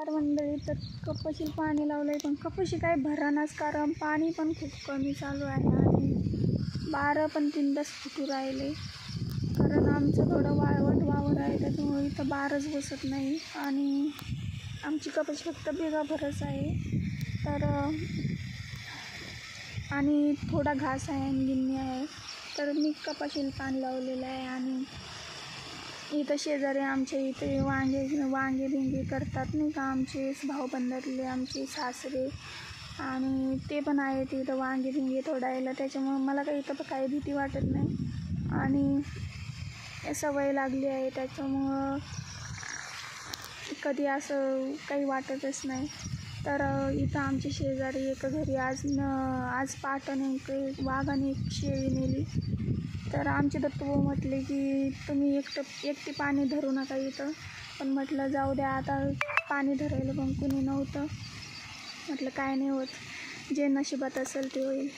नमस्कार मंडळी. तर कपाशीला पाणी लावलं आहे, पण कपाशी काय भरानाच, कारण पाणी पण खूप कमी चालू आहे आणि बारं पण 3 तास फुटू राहिले. कारण आमचं थोडं वाळवट वावर आहे, त्याच्यामुळे इथं बारच बसत नाही आणि आमची कपाशी फक्त बिगा भरच आहे. तर आणि थोडा घास आहे आणि गिन्नी आहे. तर मी कपाशीला पाणी लावलेलं आहे आणि इथं शेजारी आमच्या इथे वांगे बिंगे करतात नाही का, आमचे भाऊबंदातले आमचे सासरे, आणि ते पण आहेत इथं वांगे बिंगे तोडायला. त्याच्यामुळं मला काही इथं काही भीती वाटत नाही आणि सवय लागली आहे, त्याच्यामुळं कधी असं काही वाटतच नाही. तर इथं आमच्या शेजारी एका घरी आज पहाटेने वाघाने एक शेळी नेली. तर आमचे दत्तूभाऊ म्हटले की तुम्ही एकटी पाणी धरू नका इथं. पण म्हटलं जाऊ द्या, आता पाणी धरायला पण कुणी नव्हतं. म्हटलं काय नाही होत, जे नशिबात असेल ते होईल.